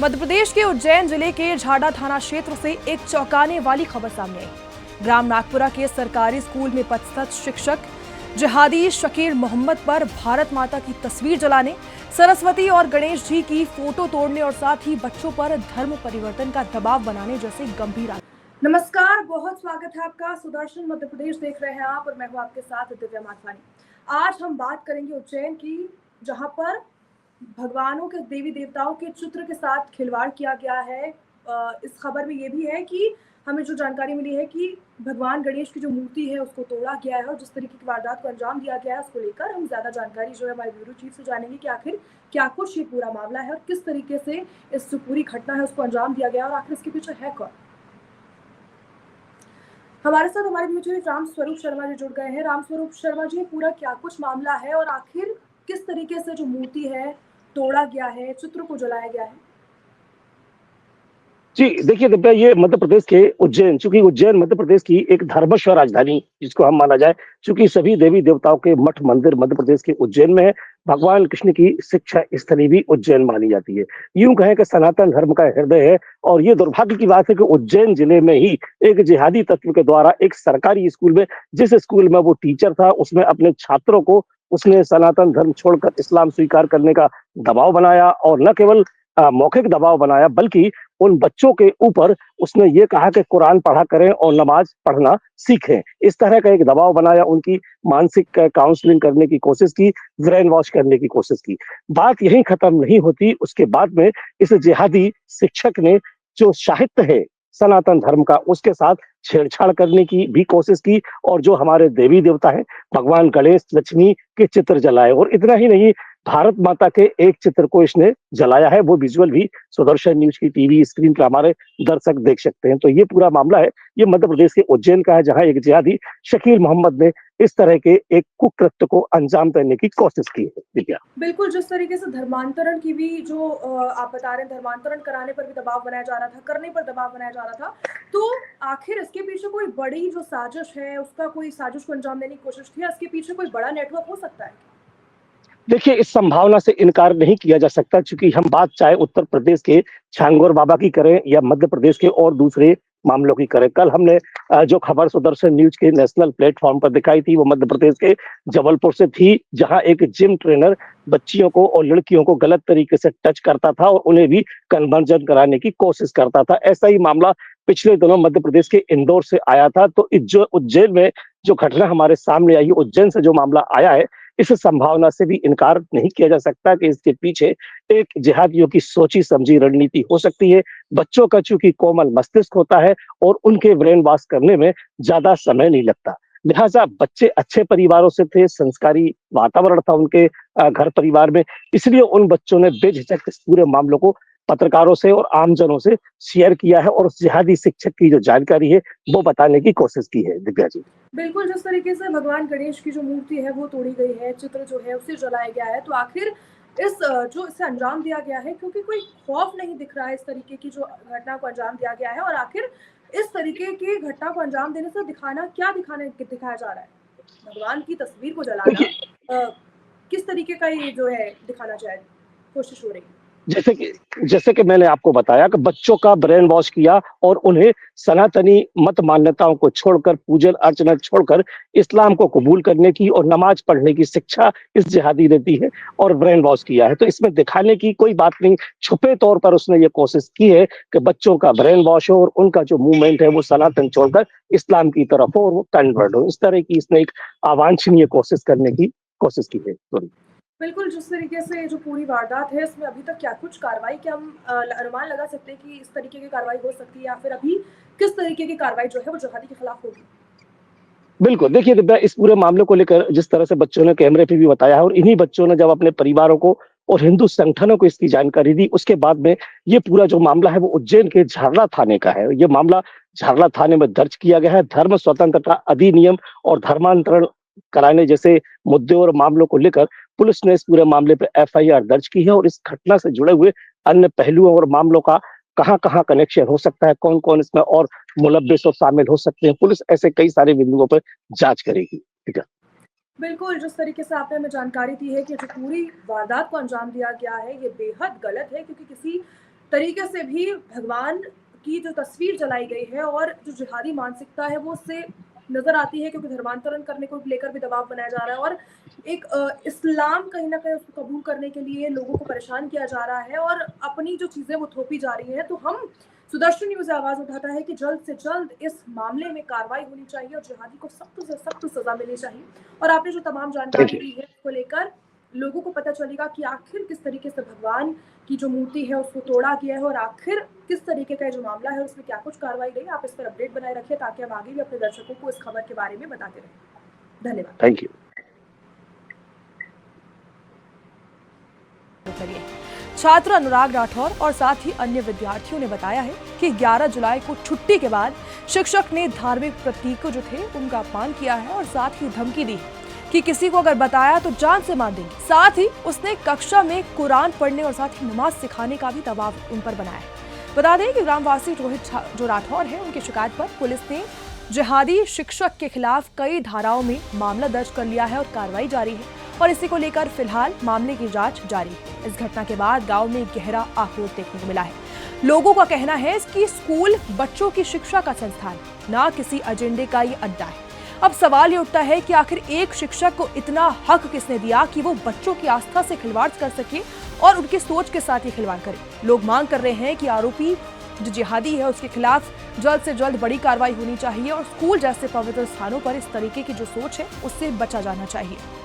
मध्य प्रदेश के उज्जैन जिले के झाड़ा थाना क्षेत्र से एक चौंकाने वाली खबर सामने आई। ग्राम नागपुरा के सरकारी स्कूल में पदस्थ शिक्षक जिहादी शकील मोहम्मद पर भारत माता की तस्वीर जलाने, सरस्वती और गणेश जी की फोटो तोड़ने और साथ ही बच्चों पर धर्म परिवर्तन का दबाव बनाने जैसे गंभीर आरोप। नमस्कार, बहुत स्वागत है आपका। सुदर्शन मध्य प्रदेश देख रहे हैं आप और मैं हूं आपके साथ दिव्या माथवानी। आज हम बात करेंगे उज्जैन की, जहां पर भगवानों के देवी देवताओं के चित्र के साथ खिलवाड़ किया गया है। इस खबर में ये भी है कि हमें जो जानकारी मिली है कि भगवान गणेश की जो मूर्ति है उसको तोड़ा गया है और जिस तरीके की वारदात को अंजाम दिया गया है उसको लेकर हम ज्यादा जानकारी जो है हमारे ब्यूरो चीफ से जानेंगे कि आखिर क्या कुछ ये पूरा मामला है और किस तरीके से इस जो पूरी घटना है उसको अंजाम दिया गया और आखिर इसके पीछे है कौन। हमारे साथ हमारे ब्यूरो चीफ राम स्वरूप शर्मा जी जुड़ गए हैं। राम स्वरूप शर्मा जी, पूरा क्या कुछ मामला है और आखिर किस तरीके से जो मूर्ति है तोड़ा गया है, चित्र को जलाया गया है? जी, देखिए दिव्या, ये मध्य प्रदेश के उज्जैन, चूंकि उज्जैन मध्य प्रदेश की एक धर्मस्व राजधानी जिसको हम माना जाए, चूंकि सभी देवी देवताओं के मठ मंदिर मध्य प्रदेश के उज्जैन में है, भगवान कृष्ण की शिक्षा स्थली भी उज्जैन मानी जाती है। यूं कहें कि सनातन धर्म का हृदय है। और ये दुर्भाग्य की बात है कि उज्जैन जिले में ही एक जिहादी तत्व के द्वारा एक सरकारी स्कूल में, जिस स्कूल में वो टीचर था, उसमें अपने छात्रों को उसने सनातन धर्म छोड़कर इस्लाम स्वीकार करने का दबाव बनाया। और न केवल मौखिक दबाव बनाया, बल्कि उन बच्चों के ऊपर उसने ये कहा कि कुरान पढ़ा करें और नमाज पढ़ना सीखें। इस तरह का एक दबाव बनाया, उनकी मानसिक काउंसलिंग करने की कोशिश की, ब्रेन वॉश करने की कोशिश की। बात यहीं खत्म नहीं होती। उसके बाद में इस जिहादी शिक्षक ने जो साहित्य है सनातन धर्म का, उसके साथ छेड़छाड़ करने की भी कोशिश की और जो हमारे देवी देवता हैं भगवान गणेश लक्ष्मी के चित्र जलाए। और इतना ही नहीं, भारत माता के एक चित्र को इसने जलाया है। वो विजुअल भी सुदर्शन न्यूज की टीवी स्क्रीन पर हमारे दर्शक देख सकते हैं। तो ये पूरा मामला है, ये मध्य प्रदेश के उज्जैन का है, जहां एक जिहादी शकील मोहम्मद ने इस तरह के एक कुकृत्य को अंजाम देने की कोशिश की है। दिव्या, बिल्कुल, जिस तरीके से धर्मांतरण की भी जो आप बता रहे हैं, धर्मांतरण कराने पर भी दबाव बनाया जा रहा था, करने पर दबाव बनाया जा रहा था, तो आखिर इसके पीछे कोई बड़ी जो साजिश है, उसका कोई साजिश को अंजाम देने की कोशिश थी या इसके पीछे कोई बड़ा नेटवर्क हो सकता है? देखिए, इस संभावना से इनकार नहीं किया जा सकता, क्योंकि हम बात चाहे उत्तर प्रदेश के छांगोर बाबा की करें या मध्य प्रदेश के और दूसरे मामलों की करें। कल हमने जो खबर सुदर्शन न्यूज के नेशनल प्लेटफॉर्म पर दिखाई थी, वो मध्य प्रदेश के जबलपुर से थी, जहां एक जिम ट्रेनर बच्चियों को और लड़कियों को गलत तरीके से टच करता था और उन्हें भी कन्वर्जन कराने की कोशिश करता था। ऐसा ही मामला पिछले दिनों मध्य प्रदेश के इंदौर से आया था। तो जो उज्जैन में जो घटना हमारे सामने आई, उज्जैन से जो मामला आया है, इस संभावना से भी इनकार नहीं किया जा सकता कि इसके पीछे एक जिहादियों की सोची समझी रणनीति हो सकती है। बच्चों का चूंकि कोमल मस्तिष्क होता है और उनके ब्रेन वॉश करने में ज्यादा समय नहीं लगता, लिहाजा बच्चे अच्छे परिवारों से थे, संस्कारी वातावरण था उनके घर परिवार में, इसलिए उन बच्चों ने बेझिझक इस पूरे मामलों को पत्रकारों से और आमजनों से शेयर किया है और उस जिहादी शिक्षक की जो जानकारी है वो बताने की कोशिश की है। दिव्या जी, बिल्कुल, जिस तरीके से भगवान गणेश की जो मूर्ति है वो तोड़ी गई है, चित्र जो है उसे जलाया गया है, तो आखिर इस जो इसे अंजाम दिया गया है, क्योंकि कोई खौफ नहीं दिख रहा है इस तरीके की जो घटना को अंजाम दिया गया है, और आखिर इस तरीके की घटना को अंजाम देने से दिखाया जा रहा है? भगवान की तस्वीर को जलाना देखिए, किस तरीके का ये जो है दिखाना चाहे कोशिश हो रही है? जैसे कि मैंने आपको बताया कि बच्चों का ब्रेन वॉश किया और उन्हें सनातनी मत मान्यताओं को छोड़कर, पूजन अर्चना छोड़कर इस्लाम को कबूल करने की और नमाज पढ़ने की शिक्षा इस जिहादी ने दी है और ब्रेन वॉश किया है। तो इसमें दिखाने की कोई बात नहीं, छुपे तौर पर उसने ये कोशिश की है कि बच्चों का ब्रेन वॉश हो और उनका जो मूवमेंट है वो सनातन छोड़कर इस्लाम की तरफ हो और वो कन्वर्ट हो। इस तरह की इसने एक अवांछनीय कोशिश करने की कोशिश की है। बिल्कुल, जिस तरीके से जो पूरी वारदात है, इसमें अभी तक क्या कुछ कार्रवाई, क्या हम अनुमान लगा सकते हैं कि इस तरीके की कार्रवाई हो सकती है या फिर अभी किस तरीके की कार्रवाई जो है वो जिहादी के खिलाफ होगी? बिल्कुल, देखिए दिव्या, इस पूरे मामले को लेकर जिस तरह से बच्चों ने कैमरे पे भी बताया है और इन्हीं बच्चों ने जब अपने परिवारों को और हिंदू संगठनों को इसकी जानकारी दी, उसके बाद में ये पूरा जो मामला है वो उज्जैन के झारला थाने का है। ये मामला झारला थाने में दर्ज किया गया है। धर्म स्वतंत्रता अधिनियम और धर्मांतरण कराने जैसे मुद्दे और मामलों को लेकर पुलिस ने इस पूरे मामले पे एफआईआर दर्ज की है और इस घटना से जुड़े हुए अन्य पहलुओं और मामलों का कहाँ-कहाँ कनेक्शन हो सकता है, कौन-कौन इसमें और मुलव्विस और शामिल हो सकते हैं, पुलिस ऐसे कई सारे बिंदुओं पर जांच करेगी। ठीक है। बिल्कुल, जिस तरीके से आपने हमें जानकारी दी है कि जो पूरी वारदात को अंजाम दिया गया है, ये बेहद गलत है, क्योंकि किसी तरीके से भी भगवान की जो तस्वीर जलाई गई है और जो जिहादी मानसिकता है वो उससे नजर आती है, क्योंकि धर्मांतरण करने को लेकर भी दबाव बनाया जा रहा है और एक इस्लाम कहीं ना कहीं उसको कबूल करने के लिए लोगों को परेशान किया जा रहा है और अपनी जो चीजें वो थोपी जा रही है। तो हम सुदर्शन न्यूज आवाज उठाता है कि जल्द से जल्द इस मामले में कार्रवाई होनी चाहिए और जिहादी को सख्त से सख्त सजा मिलनी चाहिए। और आपने जो तमाम थैंक जानकारी यू। दी है उसको लेकर लोगों को पता चलेगा कि आखिर किस तरीके से भगवान की जो मूर्ति है उसको तोड़ा गया है और आखिर किस तरीके का जो मामला है उसमें क्या कुछ कार्रवाई रही। आप इस पर अपडेट बनाए रखिए ताकि हम आगे भी अपने दर्शकों को इस खबर के बारे में बताते रहें। धन्यवाद। Thank you. करिए। छात्र अनुराग राठौर और साथ ही अन्य विद्यार्थियों ने बताया है कि 11 जुलाई को छुट्टी के बाद शिक्षक ने धार्मिक प्रतीकों जो थे उनका अपमान किया है और साथ ही धमकी दी कि किसी को अगर बताया तो जान से मार देंगे। साथ ही उसने कक्षा में कुरान पढ़ने और साथ ही नमाज सिखाने का भी दबाव उन पर बनाया है। बता दें कि ग्रामवासी रोहित जो राठौर है उनकी शिकायत पर पुलिस ने जिहादी शिक्षक के खिलाफ कई धाराओं में मामला दर्ज कर लिया है और कार्रवाई जारी है और इसी को लेकर फिलहाल मामले की जांच जारी है। इस घटना के बाद गांव में गहरा आक्रोश देखने को मिला है। लोगों का कहना है कि स्कूल बच्चों की शिक्षा का संस्थान, ना किसी एजेंडे का ये अड्डा है। अब सवाल ये उठता है कि आखिर एक शिक्षक को इतना हक किसने दिया कि वो बच्चों की आस्था से खिलवाड़ कर सके और उनकी सोच के साथ ये खिलवाड़ करे। लोग मांग कर रहे हैं कि आरोपी जो जिहादी है उसके खिलाफ जल्द से जल्द बड़ी कार्रवाई होनी चाहिए और स्कूल जैसे पवित्र स्थानों पर इस तरीके की जो सोच है उससे बचा जाना चाहिए।